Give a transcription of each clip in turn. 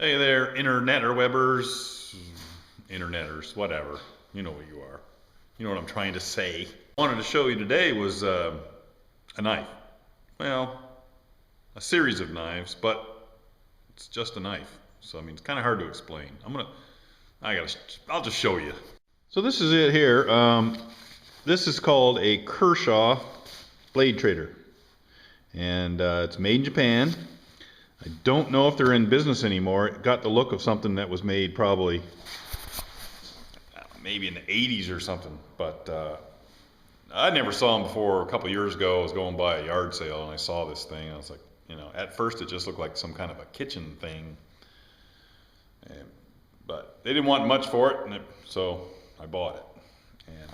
Hey there, interneters, whatever. You know what you are. You know what I'm trying to say. What I wanted to show you today was a knife. Well, a series of knives, but it's just a knife. So I mean, it's kind of hard to explain. I'll just show you. So this is it here. This is called a Kershaw blade trader, and it's made in Japan. I don't know if they're in business anymore. It got the look of something that was made probably maybe in the 80s or something. But I never saw them before. A couple years ago, I was going by a yard sale and I saw this thing. I was like, at first it just looked like some kind of a kitchen thing. But they didn't want much for it, so I bought it. And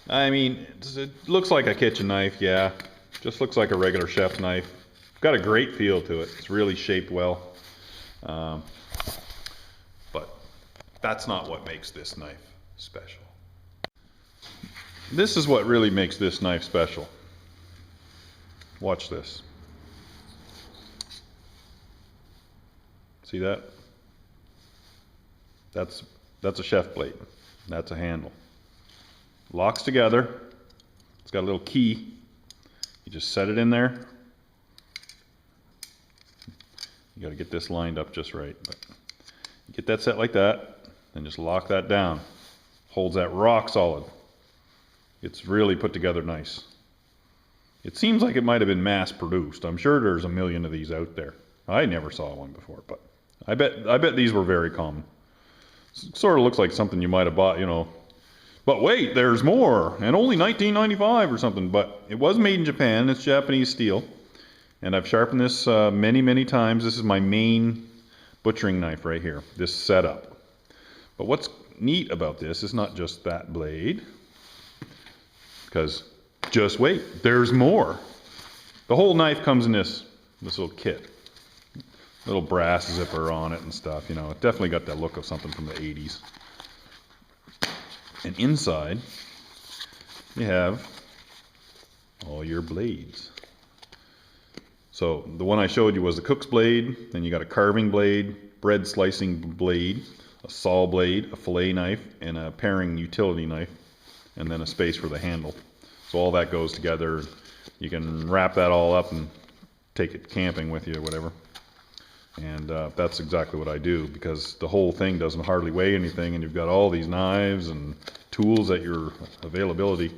I mean, it looks like a kitchen knife, yeah. Just looks like a regular chef's knife. Got a great feel to it. It's really shaped well. But that's not what makes this knife special. This is what really makes this knife special. Watch this. See that? That's a chef blade. That's a handle. Locks together. It's got a little key. You just set it in there. You got to get this lined up just right. But you get that set like that, then just lock that down. Holds that rock solid. It's really put together nice. It seems like it might have been mass produced. I'm sure there's a million of these out there. I never saw one before, but I bet these were very common. Sort of looks like something you might have bought, But wait, there's more, and only $19.95 or something. But it was made in Japan. It's Japanese steel. And I've sharpened this many times. This is my main butchering knife right here, this setup. But what's neat about this is not just that blade, because just wait, there's more. The whole knife comes in this little kit. Little brass zipper on it and stuff, It definitely got that look of something from the 80s. And inside, you have all your blades. So the one I showed you was the cook's blade, then you got a carving blade, bread slicing blade, a saw blade, a fillet knife, and a paring utility knife, and then a space for the handle. So all that goes together. You can wrap that all up and take it camping with you or whatever. And that's exactly what I do, because the whole thing doesn't hardly weigh anything, and you've got all these knives and tools at your availability.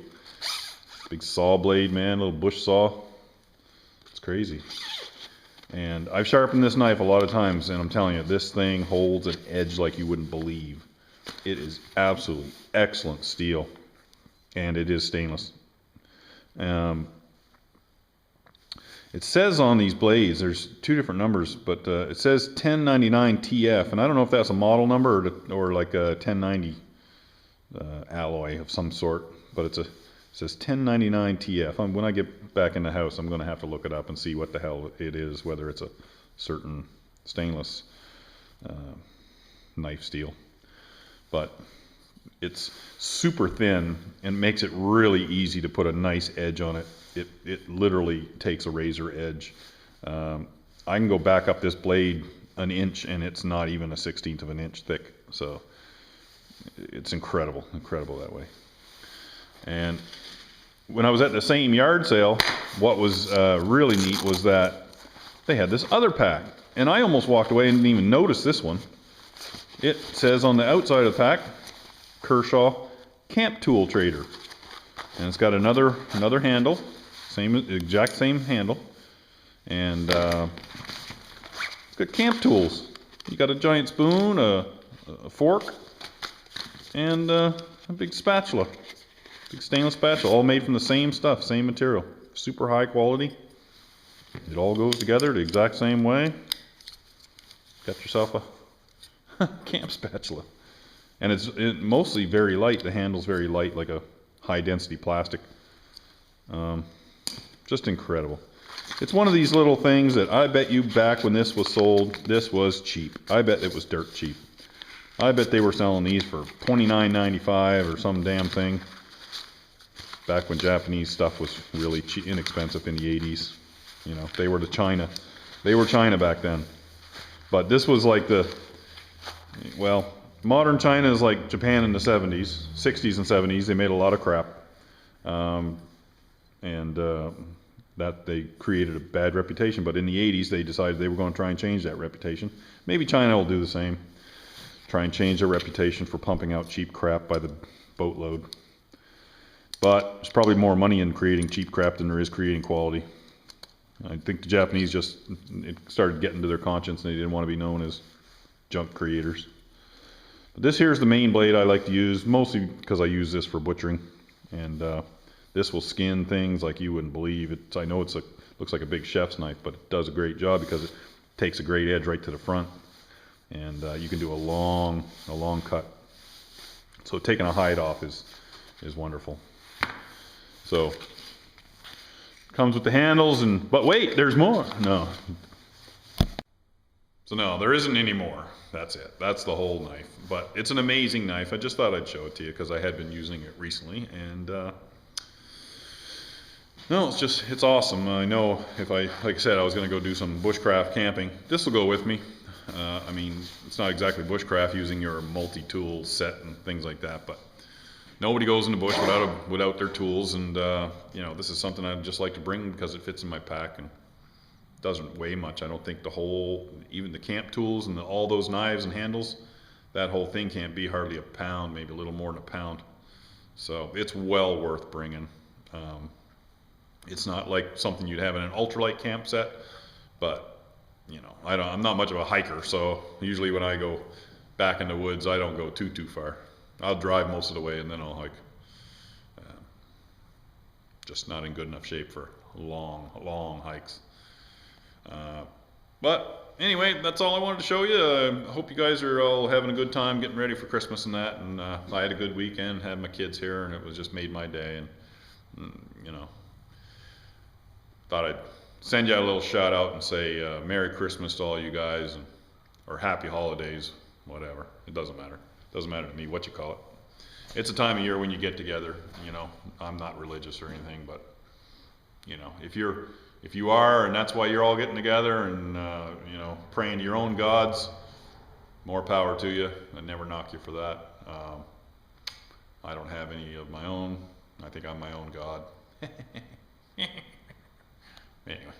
Big saw blade, man, little bush saw. Crazy. And I've sharpened this knife a lot of times, and I'm telling you, this thing holds an edge like you wouldn't believe. It is absolutely excellent steel, and it is stainless. It says on these blades, there's two different numbers, but it says 1099 TF, and I don't know if that's a model number or like a 1090 alloy of some sort, but it says 1099 TF. When I get back in the house, I'm going to have to look it up and see what the hell it is, whether it's a certain stainless knife steel. But it's super thin and makes it really easy to put a nice edge on it. It literally takes a razor edge. I can go back up this blade an inch and it's not even a 1/16 of an inch thick. So it's incredible that way. And when I was at the same yard sale, what was really neat was that they had this other pack. And I almost walked away and didn't even notice this one. It says on the outside of the pack, Kershaw Camp Tool Trader. And it's got another handle, exact same handle. And it's got camp tools. You got a giant spoon, a fork, and a big spatula. Big stainless spatula, all made from the same stuff, same material. Super high quality. It all goes together the exact same way. Got yourself a camp spatula. And it's mostly very light. The handle's very light, like a high density plastic. Just incredible. It's one of these little things that I bet you back when this was sold, this was cheap. I bet it was dirt cheap. I bet they were selling these for $29.95 or some damn thing. Back when Japanese stuff was really inexpensive in the 80s. They were China. They were China back then. But this was like well, modern China is like Japan in the 70s, 60s and 70s. They made a lot of crap. And that they created a bad reputation. But in the 80s, they decided they were going to try and change that reputation. Maybe China will do the same. Try and change their reputation for pumping out cheap crap by the boatload. But there's probably more money in creating cheap crap than there is creating quality. I think the Japanese it started getting to their conscience and they didn't want to be known as junk creators. But this here's the main blade I like to use, mostly because I use this for butchering. And this will skin things like you wouldn't believe. I know looks like a big chef's knife, but it does a great job because it takes a great edge right to the front. And you can do a long cut. So taking a hide off is wonderful. So comes with the handles, but wait, there's more. No. So no, there isn't any more. That's it. That's the whole knife. But it's an amazing knife. I just thought I'd show it to you because I had been using it recently, and no, it's awesome. I know like I said, I was going to go do some bushcraft camping. This will go with me. I mean, it's not exactly bushcraft using your multi-tool set and things like that, but nobody goes in the bush without their tools, and this is something I'd just like to bring because it fits in my pack and doesn't weigh much. I don't think even the camp tools and all those knives and handles, that whole thing can't be hardly a pound, maybe a little more than a pound. So it's well worth bringing. It's not like something you'd have in an ultralight camp set, but I'm not much of a hiker, so usually when I go back in the woods, I don't go too far. I'll drive most of the way and then I'll hike. Just not in good enough shape for long hikes. But anyway, that's all I wanted to show you. I hope you guys are all having a good time getting ready for Christmas and that. And I had a good weekend, had my kids here, and it was just made my day. And thought I'd send you a little shout out and say Merry Christmas to all you guys, or Happy Holidays, whatever. It doesn't matter. It doesn't matter to me what you call it. It's a time of year when you get together. I'm not religious or anything, but if you are, and that's why you're all getting together and praying to your own gods, more power to you. I never knock you for that. I don't have any of my own. I think I'm my own god. Anyway,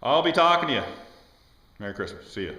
I'll be talking to you. Merry Christmas. See ya.